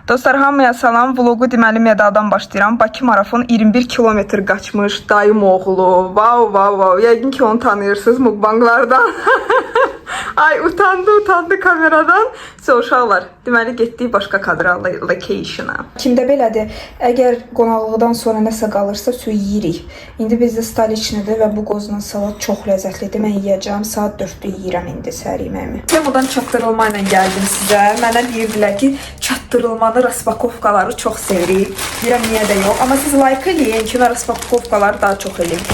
Dostlar, hamıya salam. Vlogu deməli Medadan başlayıram. Bakı marafon 21 kilometr qaçmış dayım oğlu. Wow. Yəqin ki onu tanıyırsınız mukbanglardan. Ay utandı kameradan. Uşaqlar, deməli getdik başqa kadra location-a. Kimdə belədir? Əgər qonaqlıqdan sonra nəsə qalırsa su yeyirik. İndi bizdə stoliçnidir və bu qozla salat çox ləzzətlidir. Mən yeyəcəm. Saat 4-də yeyirəm indi səhər yeməyimi. Temodan çatdırılma ilə gəldim sizə. Mənə deyirdilər ki, çatdırılmalı raspakovkaları çox sevirik. Deyirəm niyə də yox. Amma siz like eləyin ki, raspakovkaları daha çox eləyin.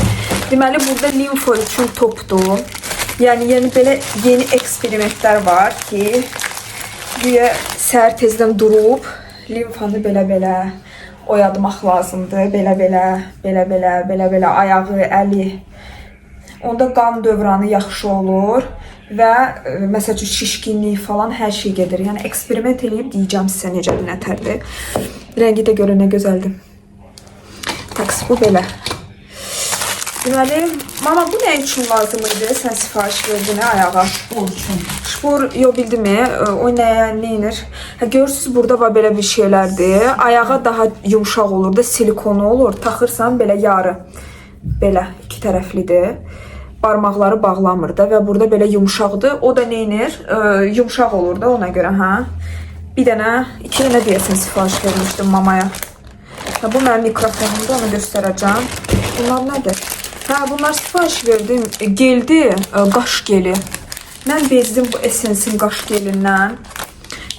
Deməli burada limfo üçün topdur. Yəni belə yeni eksperimentlər var ki, güya səhər tezdən durub limfanı belə oyatmaq lazımdır. Belə ayağı, əli. Onda qan dövranı yaxşı olur və məsəl üçün şişkinlik falan hər şey gedir. Yəni eksperiment eləyib deyəcəm sizə necə bir nətərdir. Rəngi də görə nə gözəldir. Taks bu belə. Deməli, mama bu nə üçün lazım idi? Sən sifariş verdin ayağa. Şpur üçün. Şpur, yox bildimi? O neyinir? Görürsünüz, burada var belə bir şeylərdir. Ayağa daha yumuşaq olur da, silikonu olur. Taxırsan belə yarı. Belə, iki tərəflidir. Barmaqları bağlamır da və burada belə yumuşaqdır. O da neyinir? Yumuşaq olur da ona görə, hə? Bir dənə, iki dənə deyəsən sifariş vermişdim mamaya. Bu mənim mikrofonumda, onu göstərəcəm. Bunlar nədir? Hə, bunlar sifariş verdim. Geldi, qaş geli. Mən bezdim bu Essence'in qaş gelindən.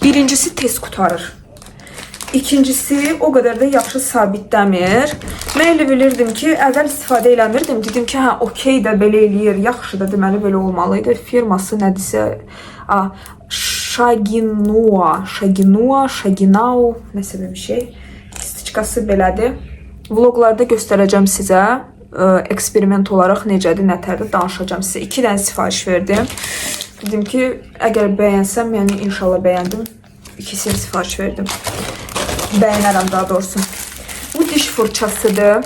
Birincisi tez qutarır. İkincisi o qədər də yaxşı sabitləmir. Mən elə bilirdim ki, əvvəl istifadə eləmirdim. Dedim ki, hə, okey də belə eləyir. Yaxşı da deməli belə olmalıydı. Firması nədirsə, Shaginau, nəsə bir şey. Stiçkası belədir. Vloglarda göstərəcəm sizə. Eksperiment olaraq necədir, nətərdir danışacağım sizə. 2 dənə sifariş verdim. Dedim ki, əgər bəyənsəm, yəni inşallah bəyəndim. 2'sini sifariş verdim. Bəyənərəm daha doğrusu. Bu diş fırçasıdır.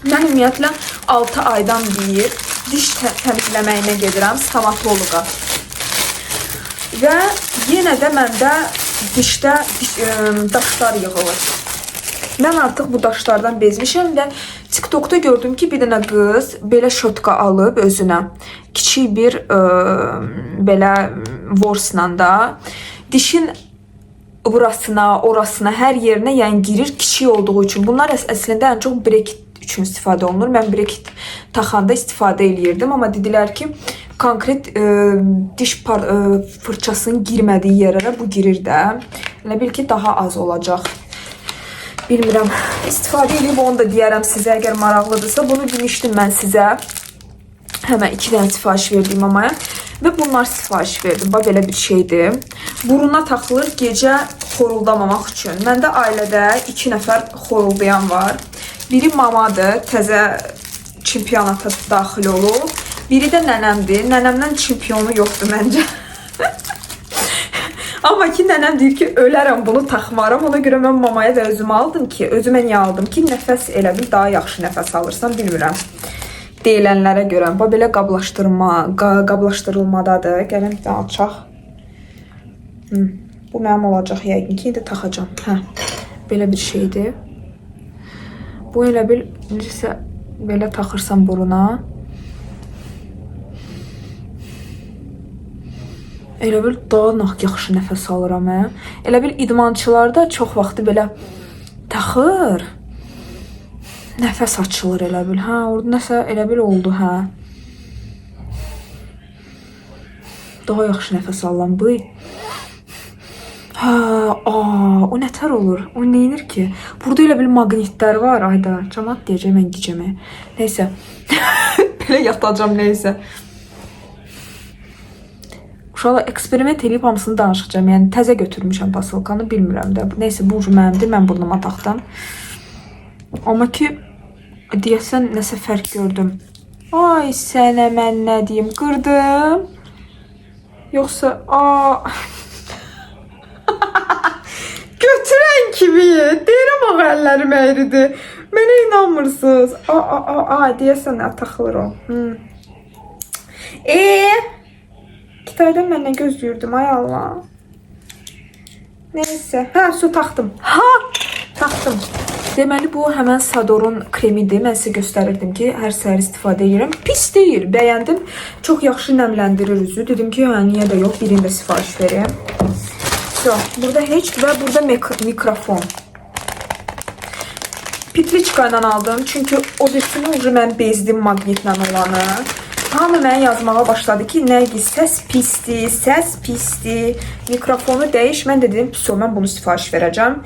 Mən ümumiyyətlə 6 aydan bir diş təmizləməyinə gedirəm stomatoloqa. Və yenə də məndə dişdə daşlar yığılır. Mən artıq bu daşlardan bezmişəm və TikTok'da gördüm ki, bir dənə qız belə şotka alıb özünə. Kiçik bir belə vorsla da dişin burasına, orasına, hər yerinə yəni girir kiçik olduğu üçün. Bunlar əslində ən çox brekit üçün istifadə olunur. Mən brekit taxanda istifadə eləyirdim, amma dedilər ki, konkret diş fırçasının girmədiyi yerlərə bu girir də. Elə bil ki, daha az olacaq. Bilmirəm. İstifadə edib onu da deyərəm sizə, əgər maraqlıdırsa. Bunu demişdim mən sizə. Həmən 2 dənə sifariş verdim mamaya. Və bunlar sifariş verdim. Bax, belə bir şeydir. Buruna taxılır gecə xoruldamamaq üçün. Məndə ailədə 2 nəfər xoruldayan var. Biri mamadır, təzə çempionata daxil olub. Biri də nənəmdir. Nənəmdən çempionu yoxdur məncə. Amma ki, nənəm deyir ki, ölərəm, bunu taxmaram. Ona görə mən mamaya və özümə aldım ki, özümə niyə aldım ki, nəfəs elə bil daha yaxşı nəfəs alırsan, bilmirəm. Deyilənlərə görə. Bu belə qablaşdırılmadadır. Gəlin bir də açaq. Bu mənim olacaq yəqin ki, indi taxacam. Hə, belə bir şeydir. Bu elə bil, necəsə belə taxırsan buruna. Elə bil daha yaxşı nəfəs alıram. Elə bil idmançılarda çox vaxtı belə taxır. Nəfəs açılır elə bil. Hə, orada nəsə elə bil oldu, hə. Daha yaxşı nəfəs alıram bu. Hə, o nətər olur? O neyinir ki? Burada elə bil maqnitlər var. Ayda, cəmat deyəcəm, mən gecəm. Neysə. Belə yatacam, neysə. Uşaqlar eksperiment eləyib hamısını danışacağım. Yəni təzə götürmüşəm pasolkanı, bilmirəm də. Neysə, bu ucu mənimdir, mən burnuma taxdım. Amma ki, deyəsən nəsə fərq gördüm. Ay sənə mən nə deyim, qırdım. Yoxsa, götürən kimi, deyirəm ağa əllərim əyridir. Mənə inanmırsınız. Deyəsən taxılır o. İki taydan məndən gözləyirdim, ay Allah. Neyse. Hə, su taxdım. Taxdım. Deməli, bu həmən Sador'un kremidir. Mən sizə göstərirdim ki, hər səhər istifadə edirəm. Pis deyil, bəyəndim. Çox yaxşı nəmləndirir üzü. Dedim ki, hə, niyə də yox, birində sifariş vereyim. So, burada heç və burada mikrofon. Pitliçka ilə aldım. Çünki o birisini mən bezdim maqnitlə olanı. Hamı mənə yazmağa başladı ki, Nərgiz, səs pisdir, səs pisdir. Mikrofonu dəyiş. Mən də dedim, pis o, mən bunu sifariş verəcəm.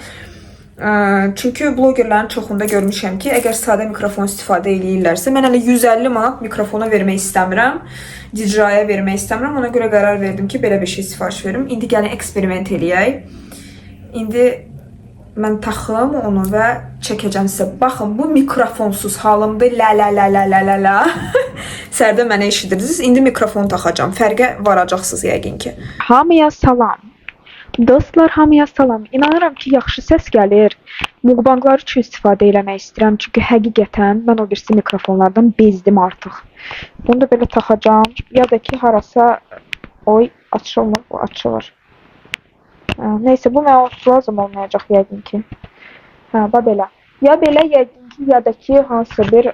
Çünki blogerlərin çoxunda görmüşəm ki, əgər sadə mikrofon istifadə edirlərsə, mən hələ 150 manat mikrofona vermək istəmirəm, DJI-yə vermək istəmirəm. Ona görə qərar verdim ki, belə bir şey sifariş verim. İndi gəlin eksperiment eləyək. İndi mən taxım onu və çəkəcəm sizə. Baxın, bu mikrofonsuz halımdır. La. Sərdə mənə eşidirsiniz. İndi mikrofon taxacam. Fərqə varacaqsınız yəqin ki. Hamıya salam. Dostlar, hamıya salam. İnanıram ki, yaxşı səs gəlir. Mukbanglar üçün istifadə eləmək istəyirəm. Çünki həqiqətən mən o birisi mikrofonlardan bezdim artıq. Bunu da belə taxacam. Ya da ki, harasa... Oy, açılmır, bu açılır. Neyse, bu mənə lazım olmayacaq yəqin ki. Belə. Ya belə yəqin ki, ya da ki, hansı bir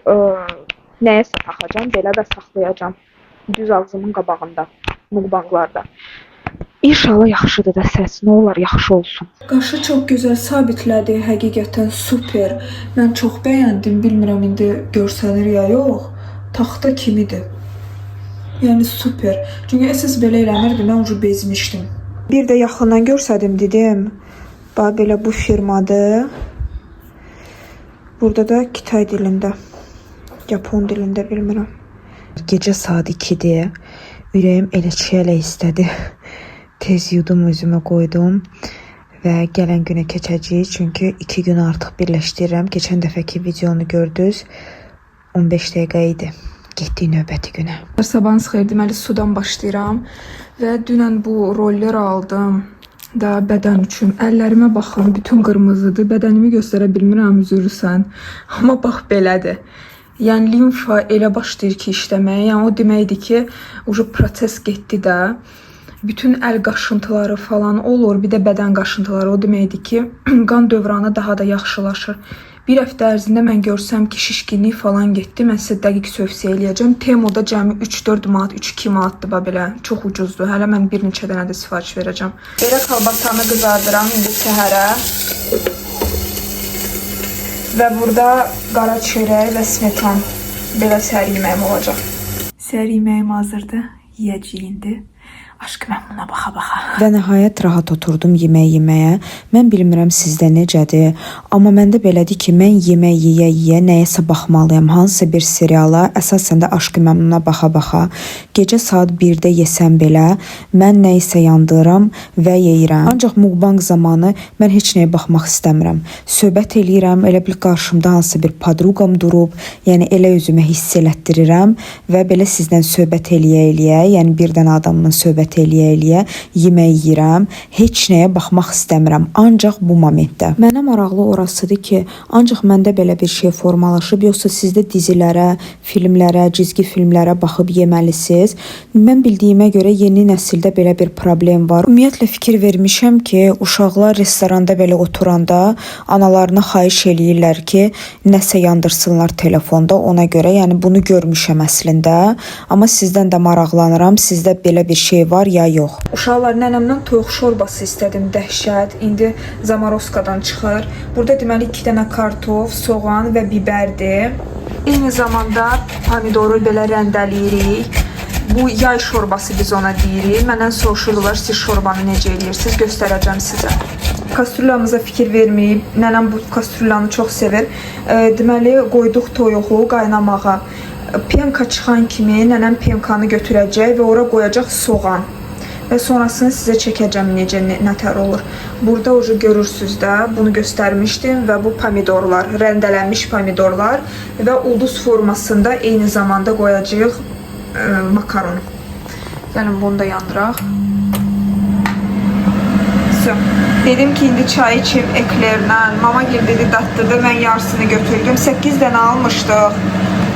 nəyəsə taxacam. Belə də saxlayacam. Düz ağzımın qabağında. Mukbanglarda. İnşallah yaxşıdır da səs. Nə olar, yaxşı olsun. Qaşı çox gözəl sabitlədi. Həqiqətən super. Mən çox bəyəndim. Bilmirəm indi görsənir ya yox. Taxta kimidir. Yəni super. Çünki əsas belə eləmirdi. Mən ucu bezmişdim. Bir də yaxından görsədim dedim. Bax belə bu firmadır. Burada da Kitay dilində. Yapon dilində bilmirəm. Gecə saat 2-dir. Ürəyim elə istədi. Tez yudum özümə qoydum və gələn günə keçəcəyik. Çünki 2 gün artıq birləşdirirəm. Keçən dəfəki videonu gördünüz. 15 dəqiqə idi. Getdik növbəti günə. Sabahınız xeyir, deməli sudan başlayıram və dünən bu roller aldım da bədən üçün. Əllərimə baxın, bütün qırmızıdır. Bədənimi göstərə bilmirəm, üzürsən. Amma bax belədir. Yəni limfa elə başlayır ki, işləməyə. Yəni o deməkdir ki, proses getdi də. Bütün əl qaşıntıları falan olur, bir də bədən qaşıntıları. O deməkdir ki, qan dövranı daha da yaxşılaşır. Bir həftə ərzində mən görsəm ki, şişkinlik falan getdi, mən sizə dəqiq tövsiyə eləyəcəm. Temoda cəmi 3-4 manat, 3-2 manatdır belə. Çox ucuzdur. Hələ mən bir neçə dənə də sifariş verəcəm. Belə kalbasanı qızardıram indi səhərə. Və burada qara çörək və smetan. Belə səhər yeməyim olacaq. Səhər yeməyim hazırdır. Yiyəcəyindir. Aşkı mən buna baxa-baxa. Və nəhayət rahat oturdum yeməyə. Mən bilmirəm sizdə necədir, amma məndə belədir ki, mən yemək yeyə nəyəsə baxmalıyam. Hansısa bir seriala, əsasən də Aşkı Məmnuna baxa-baxa. Gecə saat 1-də yesəm belə, mən nəyisə yandırıram və yeyirəm. Ancaq mukbang zamanı mən heç nəyə baxmaq istəmirəm. Söhbət eləyirəm, elə bil qarşımda hansısa bir podruqam durub, yəni elə özümə hiss elətdirirəm və belə sizdən söhbət eləyə, yəni bir dənə adamla söhbət eləyə yemək yeyirəm, heç nəyə baxmaq istəmirəm, ancaq bu momentdə. Mənə maraqlı orasıdır ki, ancaq məndə belə bir şey formalaşıb, yoxsa sizdə dizilərə, filmlərə, cizgi filmlərə baxıb yeməlisiniz. Mən bildiyimə görə yeni nəsildə belə bir problem var. Ümumiyyətlə fikir vermişəm ki, uşaqlar restoranda belə oturanda analarına xahiş eləyirlər ki, nəsə yandırsınlar telefonda, ona görə, yəni bunu görmüşəm əslində, amma sizdən də maraqlanıram, sizdə belə bir şey var ya yox. Uşaqlar, nənəmdən toyuq şorbası istədim, dəhşət. İndi Zamorovskadan çıxır. Burada deməli 2 dənə kartof, soğan və bibərdir. Eyni zamanda pomidoru belə rəndələyirik. Bu yay şorbası biz ona deyirik. Məndən soruşurlar, siz şorbanı necə edirsiniz? Göstərəcəm sizə. Kastrullamıza fikir verməyib. Nənəm bu kastrullanı çox sevir. Deməli, qoyduq toyuğu qaynamağa. Penka çıxan kimi nənəm penkanı götürəcək və ora qoyacaq soğan. Və sonrasını sizə çəkəcəm necə, nətər olur. Burada ucu görürsünüz də, bunu göstərmişdim və bu pomidorlar, rəndələnmiş pomidorlar və ulduz formasında eyni zamanda qoyacağıq makaron. Gəlin bunu da yandıraq. Dedim ki, indi çay içim eklerlə. Mama dedi datdırdı, mən yarısını götürdüm. 8 dənə almışdıq.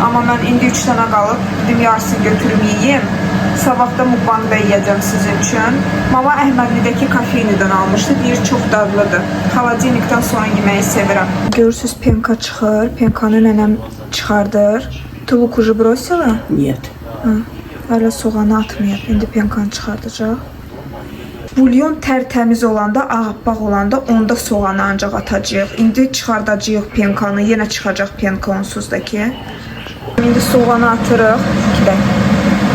Amma mən indi 3 dənə qalıb, dedim yarısını götürüm yiyeyim. sabah da mukbangda yiyəcəm sizin üçün. Mama Əhmədlidəki kafeynidən almışdı. Deyir çox dadlıdır. Xaladenikdən sonra yeməyi sevirəm. Görürsüz penka çıxır. Penkanı nənəm çıxardır. Tuluk ucu brosila? Нет. Hələ soğanı atmayıb. İndi penkanı çıxardacaq. Bulyon tərtəmiz olanda, ağappaq olanda onda soğanı ancaq atacağıq. İndi çıxardacağıq penkanı. Yenə çıxacaq penka onsuz da ki. İndi soğanı atırıq.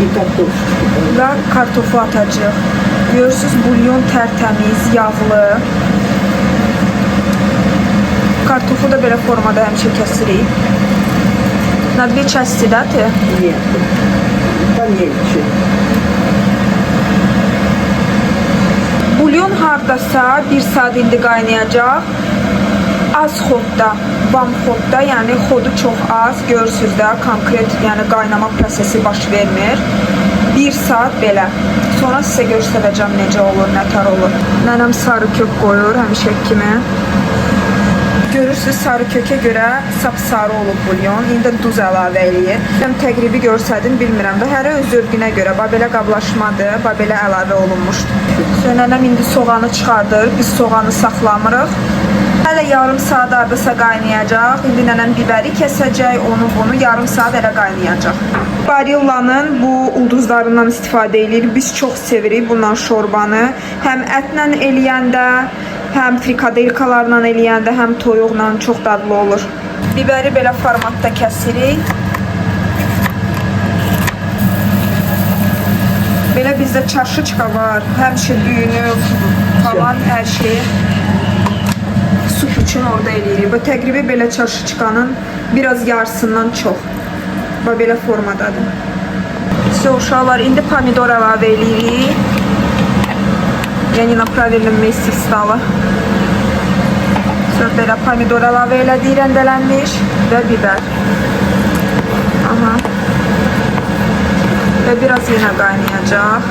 И картошечку. Və kartofu atacağıq. Görürsüz bulyon tərtəmiz, yağlı. Kartofu da belə formada həmişə kəsirik. На две части, да, ты? Нет. Помельче. Bulyon hardasa 1 saat indi qaynayacaq. Az xodda, vam xodda, yəni xodu çox az. Görürsüz də konkret, yəni qaynama prosesi baş vermir. 1 saat belə. Sonra sizə göstərəcəm necə olur, nətər olur. Nənəm sarı kök qoyur həmişə kimi. Görürsüz sarı kökə görə sapsarı olub bulyon. İndi duz əlavə eləyir. Həm təqribi görsədim bilmirəm də. Hərə öz zövqünə görə belə qablaşmadır, belə əlavə olunmuşdur. Sonra nənəm indi soğanı çıxardır. Biz soğanı saxlamırıq. Hələ yarım saat ardasa qaynayacaq. İndi nənəm biberi kəsəcək, onu bunu yarım saat elə qaynayacaq. Barillanın bu ulduzlarından istifadə edirik. Biz çox sevirik bundan şorbanı. Həm ətlə eləyəndə, həm frikadelkalarla eləyəndə, həm toyuqla çox dadlı olur. Biberi belə formatda kəsirik. Belə bizdə çarşıçka var. Həmişə düyünü falan hər şey. Sup üçün orada eləyirik. Bu təqribi belə çarşıçkanın biraz yarısından çox. Bu belə formadadır. Uşaqlar, indi pomidor əlavə eləyirik. Yəni na правильном месте стало. Sonra belə pomidor əlavə elədik, rəndələnmiş və biber. Aha. Və biraz yenə qaynayacaq.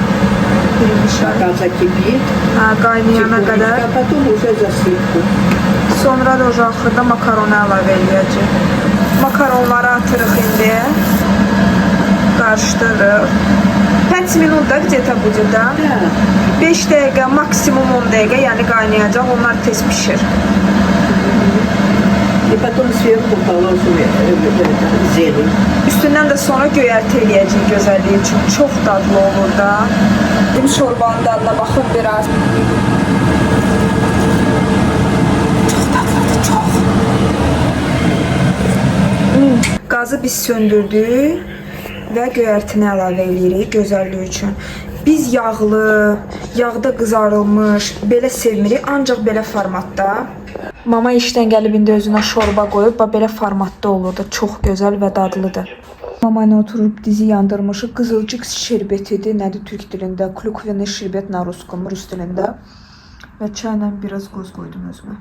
Пока закипит. Qaynayana qədər. А потом уже засыпку. Sonra da axırda makaronu əlavə eləyəcək. Makaronları atırıq indi. Qarışdırırıq. 5 minut da где-то будет, da? 5 dəqiqə, maksimum 10 dəqiqə, yəni qaynayacaq. Onlar tez pişir. И потом сверху положим зелень. Üstündən də sonra göyərti eləyəcəyik gözəlliyi üçün. Çox dadlı olur da. Bizim şorbanın dadına baxın biraz. Çox dadlıdır, çox. Qazı biz söndürdük və göyərtini əlavə eləyirik gözəlliyi üçün. Biz yağlı, yağda qızarılmış, belə sevmirik, ancaq belə formatda. Mama işdən gəlib indi özünə şorba qoyub, belə formatda olur da, çox gözəl və dadlıdır. Mama ilə oturub dizi yandırmışıq. Qızılcıq şerbetidir, nədir türk dilində? Klukveni şerbet na ruskom, rus dilində. Və çayla biraz qoz qoydum özümə.